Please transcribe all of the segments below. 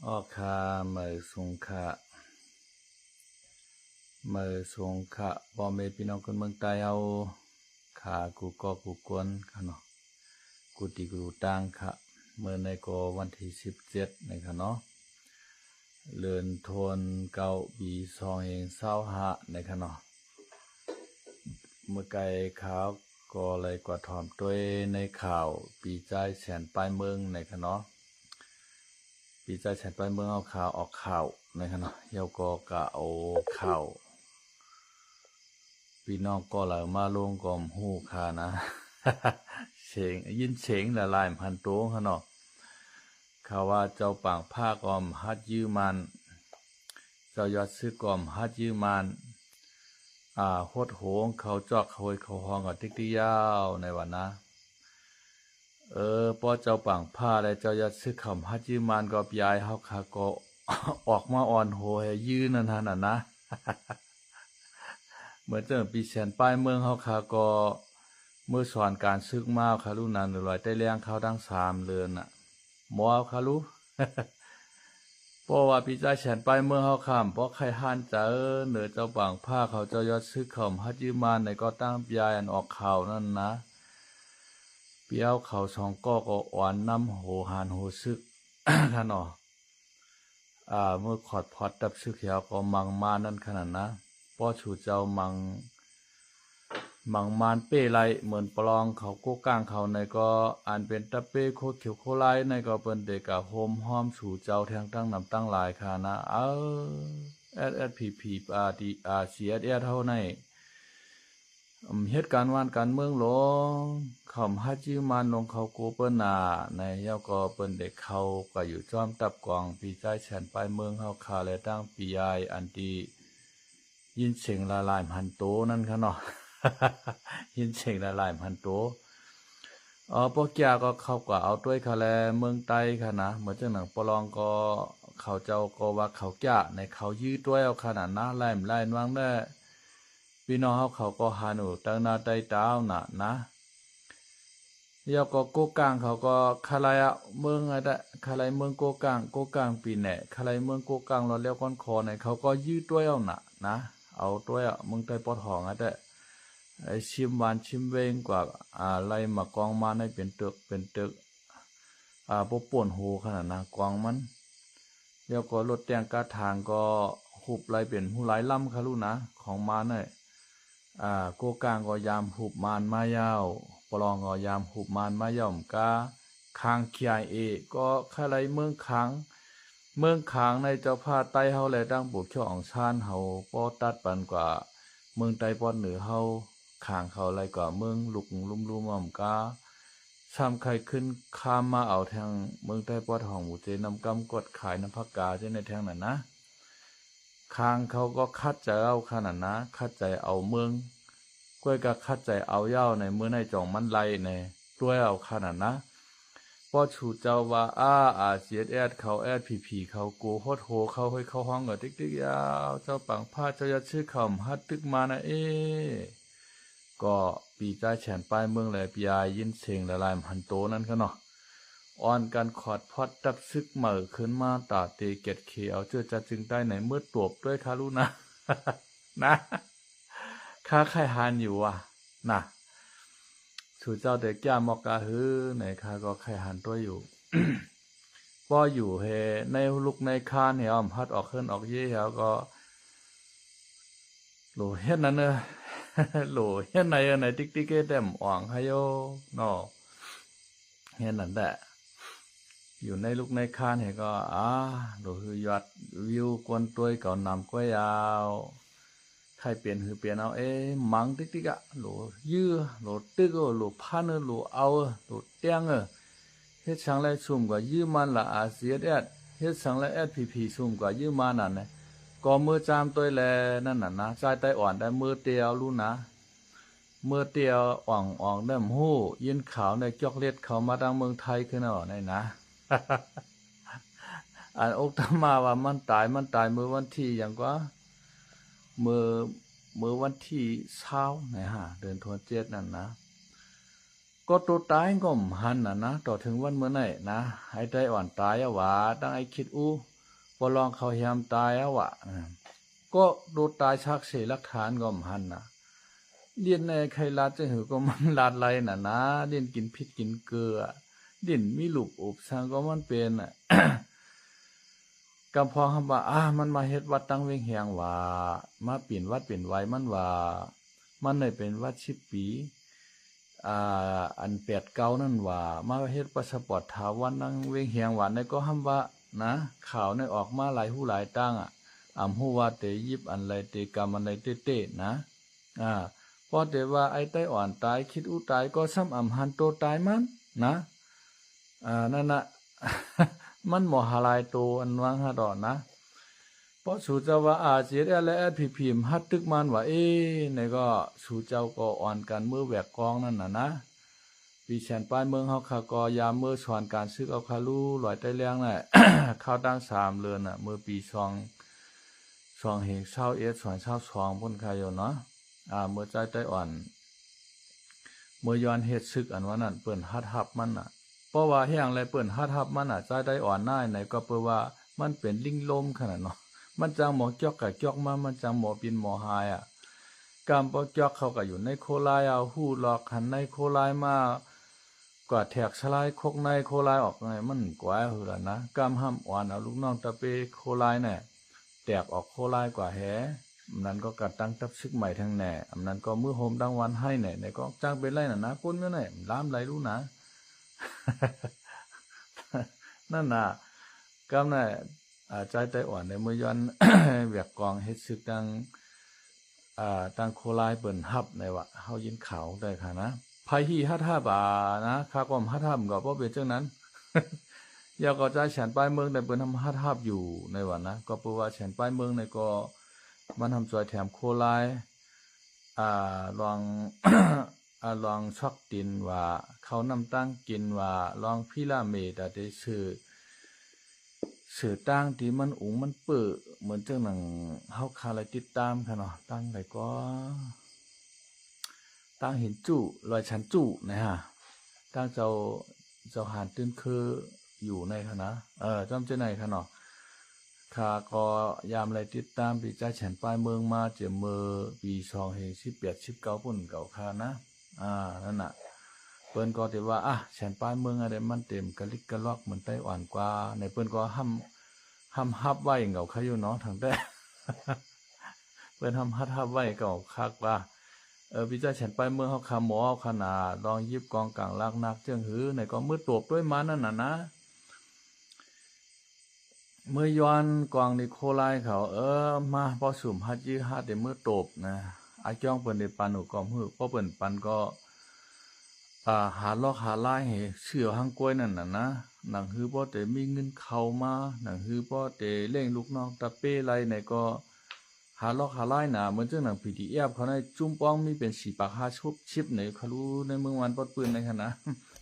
อ้อคาเมือสงขะเมือสงขะบอมเมพี่น้องคนเมืองใต้เอาขากูก็กูกวนค่ะเนาะกูตีกูตังค่ะเมื่อในก็วันที่17นะคะเนาะเลือนทนเก้าปี2025นะคะเนาะเมื่อไกลข่าวก็เลยกว่าถอมตัวในข่าวปีใจแสนปลายเมืองนะคะเนาะปีใจแสนปลายเมืองเอาข่าวออกข่าวนะคะเนาะเยาก็กะเอาข่าวพี่น้องก็เลยมาลงกอมหูคานะ เฉงยินเฉงละลายพันโต้ค่ะเนาะข่าวว่าเจ้าป่างผ้ากอมฮัดยืมันเจ้ายอดซื้อกอมฮัดยืมันโคตรโหงเขาจอกเขาเขาห้องกับติ๊กติ๊กยาวในวันนะพอเจ้าป่างผ้าและเจ้ายอดซื้อคำฮัดยืมันก็ยายเฮาคาก็ ออกมาอ่อนโหยยืนนั่นน่ะนะ เหมือนเจ้าปีแสนป้ายเมืองเฮาคาก็เมื่อสอนการซึกมาคารุนันลอยใต้เลี้ยงเขาทั้ง3เรือนน่ะหมอคารุ เพราะว่าปีใจแสนป้ายเมืองเฮาข้ามเพราะใครหันจะเหนือเจ้าบางผ้าเขาเจ้ายอดซึกเขาฮัดยืมานในก็ตั้งยายอันออกข่าวนั่นนะเปียวเขาสองก็อ่อนน้ำโหหานโหซึก ค่ะเนาะเมื่อขอดพอดดับซึกเขียวก็มังมานั่นขนาดนะป้อชูเจ้ามังมานเป้ไรเหมือนปลองเขาโกก้างเขาในก็อ่านเป็นตะเป้โคเขียวโคไลในก็เป็นเด็กกะโฮมห้อมชูเจ้าแทงตั้งนำตั้งหลายค่ะนะพีเสียเท่าในเหตุการณ์วันการเมืองหลงคำฮัจิมันลงเขาโกเปิ้นนาในเยาก็เป็นเด็กเขาก็อยู่จอมตับกองปีใจแฉนไปเมืองเฮาคาและตั้งปียายอันดียินเสียงละลายพันโตนั่นค่ะเนาะ ยินเสียงละลายพันโตพวกแกก็เข้าก็เอาด้วยค่ะแลเมืองใต้ค่ะนะเหมือนเจ้าหนังปลองก็เขาเจ้าก็ว่าเขาแก่ในเขายื้อด้วยเอาขนาดนะไล่วางได้พี่น้องเขาก็หาหนูตั้งนาใต้ดาวน่ะนะยาก็โกกางเขาก็คาลายเมืองอะไรคาลายเมืองโกกางปีแหน่คาลายเมืองโกกางเราเลี้ยวก้อนคอในเขาก็ยื้อด้วยเอาน่ะนะเอาด้วยเมืองใต้ปอทองอะไรไอชิมวานชิมเวงกว่าอะไรมากองมาในเป็นตึกพวกป่วนหูขนาดนะกองมันเดี๋ยวก็รถแต่งกาทางก็หุบไรเป็นหูไหลล่ำค่ะลูกนะของมาเนี่ยโกกางก็ยามหุบมานมายาวปลองก็ยามหุบมานมาย่อมกาคางเคียเอก็คาไรเมืองขางในเจ้าพาไต้เฮาแลดังบุกเขียวอ่องชานเฮาป้อตัดปันกว่าเมืองไต้ป้อนเหนือเฮาขางเขาไรกว่าเมืองลุกลุ่มอ่อมกาซ้ำใครขึ้นข้ามมาเอาทางเมืองใต้ป้อนห้องหมู่เจนำกำกดขายน้ำพักกาเจในทางนั้นนะคางเขาก็คัดใจเอาขนาดนะคัดใจเอาเมืองกล้วยก็คัดใจเอาเย้าในเมื่อในจ่องมันไลในด้วยเอาขนาดนะป้อชูเจ้าว่าเสียดเขาพีเขากูโคตรโหเขาให้เขาห้องกับติ๊กยาวเจ้าปังผ้าเจ้ายัดชื่อคำฮัดตึกมานะก็ปีใจแฉนปลายเมืองแหลปียายยินเสียงละลายพันโตนั่นก็เนาะอ่อนการขอดพอดดับซึกเหม่อขึ้นมาตาเตเกตเขียวเจอจะจึงได้ไหนเมื่อตวบด้วยคารุนะ นะข้าไข่หานอยู่นะสู่เจ้าเด็กย่ามอกกาฮือไหนข้าก็ไข่หานตัวอยู่ ป้ออยู่เฮในลุกในคานเหี่ยวพัดออกขึ้นออกเยี่ยวก็โหเฮ็ดนั่นเนอะ โหเฮ็ดไหนติ๊กเต็มอ่องให้โยเนาะเฮ็ดนั่นแหละอยู่ในลูกในคานเห็นก็โหคือยอดวิวกวนตัวเก่านำก้วยยาวใครเปลี่ยนเปลี่ยนเอามังติ๊กโหยื้อโหตึกโหพันโหเอาโหเตียงเฮ็ดช่างไรซุ่มกว่ายื้อมันละเสียเฮ็ดช่างไรพีซุ่มกว่ายื้อมานั่นนะก็มือจามตัวแลนั่นน่ะนะใจไต้อ่อนได้มือเตียวรู้นะมือเตียวอ่องได้หู้ยินขาวในจอกเล็ดเขามาดังเมืองไทยขึ้นเอาในนะ อกตมาว่ามันตายมือวันที่อย่างก็มือวันที่20ไหนเดือนธันวาคมนั่นนะก็ตัวตายก็หันน่ะนะต่อถึงวันเมื่อไหร่นะให้ได้อ่อนตายว่าตั้งไอ้คิด ปลองเขาแฮมตายอ่ะวะก็โดนตายชักเสลักฐานก็มันนะเลียนในใครลาดจะหือก็มันลาดไรน่ะนะเลียนกินพิษกินเกลือดินมีหลุบอบสังก็มันเป็นอ่ะ กำพองคำว่ามันมาเฮ็ดวัดตั้งเวงแหงว่ามาเปลี่ยนวัดเปลี่ยนไว้มันว่ามันได้เป็นวัด10 ปีอัน8 9นั่นว่ามาเฮ็ดพาสปอร์ตถาวรนั่งเวงแหงว่าในก็คำว่านะข่าวในออกมาหลายหูหลายตั้งฮู้ว่าเตยิบอันไรเตกรรมอันไรเต้ๆนะพอแต่ว่าไอ้ไต้อ่อนตายคิดอุตายก็ซ้ำหันโตตายมันนะนั่นน่ะ มันหมอหาลายโตอันวังหาดอนนะเพราะสู่เจ้าว่าเสียและพิมพ์ฮัดตึกมันว่าในก็สู่เจ้าก็อ่อนกันมือแหวกกองนั่นน่ะนะปีแฉนป้ายเมืองเฮาคากอยามมือสอนการซึกเอาคาลูลอยใต้เลี้ยงน่ะ ข้าวตั้ง3เรือนน่ะมือปี2เหงเช้าสอนเช้า2พุ่นคายอยู่เนาะเมื่อใจใต้อ่อนเมื่อย้อนเฮ็ดซึกอันว่านั่นเปิ้นฮัดฮับมันน่ะเพราะว่าแห้งไรเปิ้นฮัดฮับมันใจได้อ่อนหน้าไหนก็เปิ้นว่ามันเป็นลิงลมขนาดเนาะมันจังหมอจอกกับจอกมันจังหมอปินหมอหายกำปอจอกเขาก็อยู่ในโคลายหู้หลอกหันในโคลายมากว่าแถกสลายคกในโคลายออกไงมันกว่าหือล่ะนะกำห้ำอ่อนเอาลูกน้องตะเปโคลายเนี่ยแตกออกโคลายกว่าแหนั้นก็กัดตั้งทับซึกใหม่ทั้งแหน่นั้นก็มือโฮมดังวันให้เนี่ยในก็จ้างเป็นไรน่ะนะก้นก็เนี่ยล้ามไรรู้นะ นั่นน่ะกำน่ะใจไต้อ่อนในมือย้อน แหวกกองเฮ็ดซึกตั้งโคลายเปิ้นฮับในว่าเฮายินข่าวได้ค่ะนะไผฮีฮัดฮับนะค่าความฮัดฮับก็บ่เป็นจังนั้น อย่าก็ใจแฉนป้ายเมืองได้เปิ้นทำฮัดฮับอยู่ในว่านะก็เพราะว่าแฉนป้ายเมืองในก็มันทำจอยแถมโคลายลอง ลองช็อกดินว่าเขานำตั้งกินว่าลองพิราเมดได้สื่อตั้งที่มันอุ๋งมันเปื้อเหมือนจังหนังเฮาคาอะไรติดตามค่ะเนาะตั้งไหนก็ตั้งเห็นจู่ลอยชั้นจู่นะฮะตั้งเจ้าหานตื้นคืออยู่ในค่ะนะจำเจ้าไหนค่ะเนาะข้าก็ยามอะไรติดตามปีใจแฉนปลายเมืองมาเจอมือปี2018 19ปุ่นเก่าค่ะนะนั่นน่ะเปิ้นก็แต่ว่าแฉนปลายเมืองอะไรมันเต็มกะลิกกะลอกเหมือนไต้หวันกว่าในเปิ้นก็ห้ำฮับไว้เก่าค่ะอยู่เนาะทางแต่ เปิ้นฮับไว้เก่าคักว่าวิจัยแฉนปลายเมืองเฮาคาหมอเฮาขนาดลองยิบกองกลางลากนักเจิงหือในก็มือตบด้วยมานั่นน่ะนะเมื่อย้อนกวางในโคไลเขามาพอสุ่มฮัดยื้อฮัดเดเมื่อตบนะอาจ้องเปิ้นได้ปันหูกอมหือเพราะเปิ้นปันก็หาลอกหาไล่ให้เชื่อหังกล้วยนั่นน่ะนะหนังฮือบ่แต่มีเงินเข้ามาหนังฮือบ่แต่เล่งลูกน้องตะเป้ไรไหนก็หาลอกหาไล่น่ะเหมือนจังหนัง PDF เขาในจุ้มป้องมีเป็น4 ปาก5ชุบชิปไหนเขารู้ในเมืองวันปอดปืนในขณะ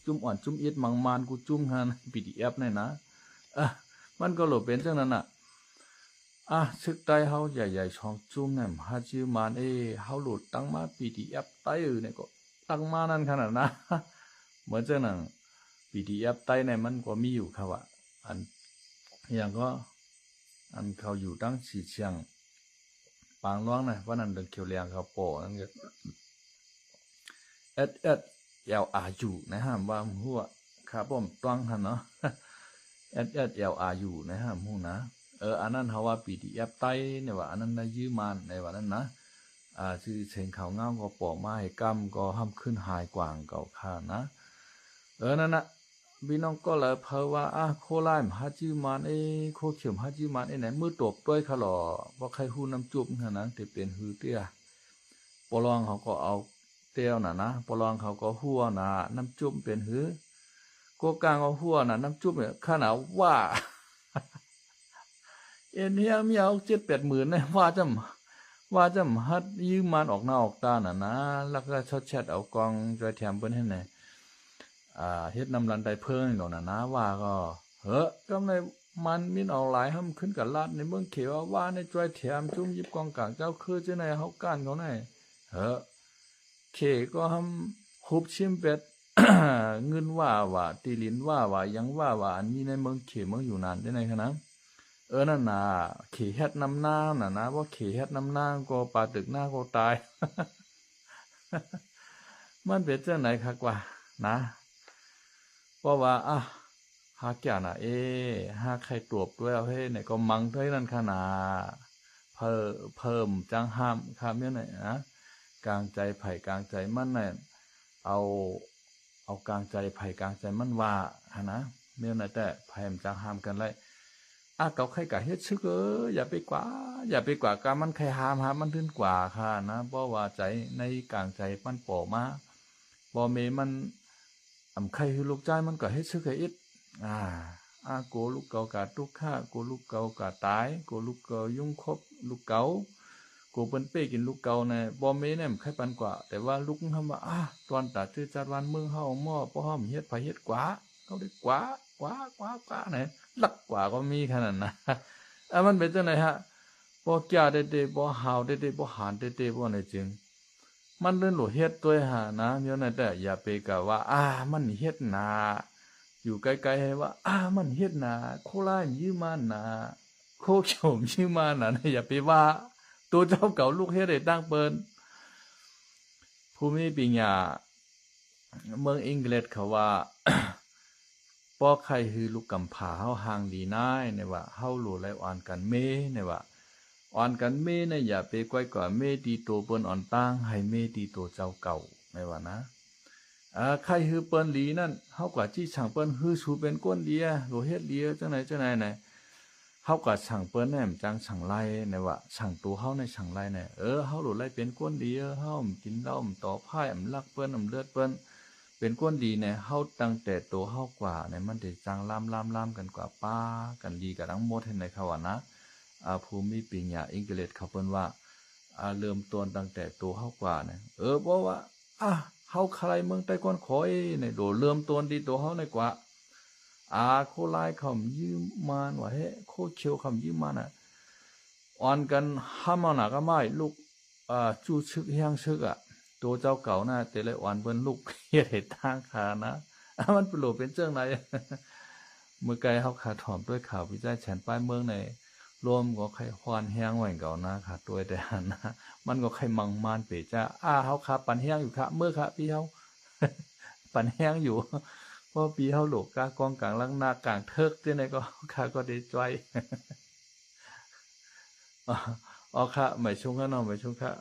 จุ้มอ่อนจุ้มอิดมังมานกูจุ้มหัน PDF ในนะมันก็โหลเป็นจังนั้นน่ะซึกใต้เฮาใหญ่ๆช่องจุ้มเนี่ยหาชื่อมานเฮาโหลดตั้งมา PDF ใต้เนี่ยก็ตั้งมานั่นขนาดนะ เหมือนจังนั้น PDF ใต้เนี่ยมันก็มีอยู่ครับว่าอันอย่างก็อันเขาอยู่ตั้งสีเชียงปางร้องนะว่านั่นเดินเขียวเลียงเขาโปนั่นก็SSLRU นะฮะว่าหัวครับผมตั้งหันเนาะ SSLRU นะฮะมูนะอันนั้นเขาว่า PDF ใต้เนี่ยว่าอันนั้นได้ยืมมาในว่านั้นนะชื่อเชิงเขาเงาก็ปอกมาให้กำก็ห้ามขึ้นหายกว่างเก่าค่านะนั่นนะพี่น้องก็เลยเพอว่าโคไลมหาจื้อมันโคเขียมหาจื้อมันไหนมือตบด้วยขลอว่าใครหูน้ำจุบขนาดนั้นแต่เป็นหือเตี้ยปลองเขาก็เอาเตี้ยวนะปลองเขาก็หัวน้ำจุบเป็นหือโกกลางเอาหัวน้ำจุบเนี่ยขนาดว่า เอ็นเฮียมีเอา7-8 หมื่นเนี่ยว่าจะฮัดยืมมันออกหน้าออกตานะแล้วก็ชดแชทเอากองจอยแถมเปิ้นให้ไหนเฮ็ดนำรันไดเพิ่งดอกนะว่าก็ก็ในมันมินเอาหลายห้ำขึ้นกับลาดในเมืองเขียวว่าในจอยแถมจุ้มยิบกองกลางเจ้าคือเจ้าในเฮาก้านเขาไหนเขก็ห้ำคุบชิมเป็ด เงินว่าตีลินว่ายังว่าอันนี้ในเมืองเขียวเมืองอยู่นานได้ไหนคะนะ นั่นน่ะขี่เฮ็ดน้ำหน้าน่ะนะว่าขี่เฮ็ดน้ำหน้าก็ปลาตึกหน้าก็ตาย มันเป็นเจ้าไหนคักว่านะเพราะว่าหาแก่น่ะหาใครตรวจด้วยเอาให้ไหนก็มังเท่านั้นขนาดเพิ่มจังห้ามคำเนี่ยไหนนะกลางใจไผ่กลางใจมันเนี่ยเอาเอากลางใจไผ่กลางใจมันว่านะเมื่อไหนแต่ไผ่มจังห้ามกันเลยเกาใครกะเฮ็ดชึกอย่าไปกว่าการมันใครหามมันขึ้นกว่าค่ะนะเพราะว่าใจในกลางใจมันโปมาบ่เมมันใครคือลูกใจมันก็เฮ็ดชึกให้อิดโกลูกเกากะทุกข้าโกลูกเกากะตายโกลูกเกายุ่งคบลูกเกาโกเปิ้นเป้กินลูกเกาเนี่ยบ่เมเนี่ยใครปันกว่าแต่ว่าลูกทำว่าตอนตัดชื่อจัดวันเมืองเฮาหม้อบ่ฮ้อมเฮ็ดไผเฮ็ดกว่าเขาได้กว่าเนี่ยหลักกว่าก็มีขนาดนะมันเป็นจังได๋ฮะบ่แก่เด้ๆบ่หาวเด้ๆบ่หานเด้ๆบ่เนี่ยจึงมันเรื่องหลเฮ็ดตัวหานะเดี๋ยวนั้นแต่อย่าไปกะว่ามันเฮ็ดนาอยู่ไกลๆให้ว่ามันเฮ็ดนาโคราชยืมมานาโคกโฉมยืมมานาอย่าไปว่าตัวเจ้าเก่าลูกเฮ็ดได้ตั้งเปิ้นภูมิปัญญาเมืองอังกฤษเขาว่า ป้อใครคือลูกกำผาเฮาห่างดีนายเนี่ยว่าเฮาหลู่ไลอ่อนกันเมเนี่ยว่าอ่อนกันเมเนี่ยอย่าไปก้อยกว่าเมดีตัวเปิ้นอ่อนตั้งให้เมดีตัวเจ้าเก่าไม่ว่านะใครคือเปิ้นหลีนั่นเฮากว่าจี้ช่างเปิ้นคือชูเป็นก้นเดียโหเฮ็ดเดียจังไหนไหนเฮากว่าช่างเปิ้นแหนมจังช่างไล่เนี่ยว่าช่างตัวเฮาในช่างไล่เนี่ยเฮาหลู่ไล่เป็นก้นเดียเฮากินเหล้าต่อพ่ายลักเปิ้นเลือดเปิ้นเป็นก้นดีเนี่ยเฮาตั้งแต่ตัวเฮากว่าเนี่ยมันได้จังล่ำกันกว่าป้ากันดีกันทั้งหมดเห็นไหมเขาว่านะภูมิปัญญาอังกฤษเขาเปิ้นว่าเริ่มต้นตั้งแต่ตัวเฮากว่าเนี่ยเพราะว่าเฮาใครเมืองใต้ก้อนขอยเนี่ยโดเริ่มต้นดีตัวเฮาในกว่าโคลายคำยืมมานว่าโคเขียวคำยืมมาน่ะอ่อนกันห้ามเอาหนักก็ไม่ลูกจู้ชึกเฮียงชึกตัวเจ้าเก่าน่ะแต่ละอ่อนเปิ้นลูกเฮ็ดให้ทางขานะมันเป็นโหลเป็นเจ้งไหนเมื่อไกลเฮาขาถอมด้วยข่าววิจัยแฉนป้ายเมืองในรวมก็ใครฮวนแห้งไว้เก่านะค่ะตัวแต่หันนะมันก็ใครมังมานเปจ้าเฮาขาปันแห้งอยู่ค่ะเมื่อค่ะพี่เฮาปันแห้งอยู่เพราะปีเฮาโหลกกากองกลางลังหน้ากลางเทิกจังได๋ก็ค่ะก็ได้จ้อยค่ะไม่ชงค่ะน้องไม่ชงค่ะ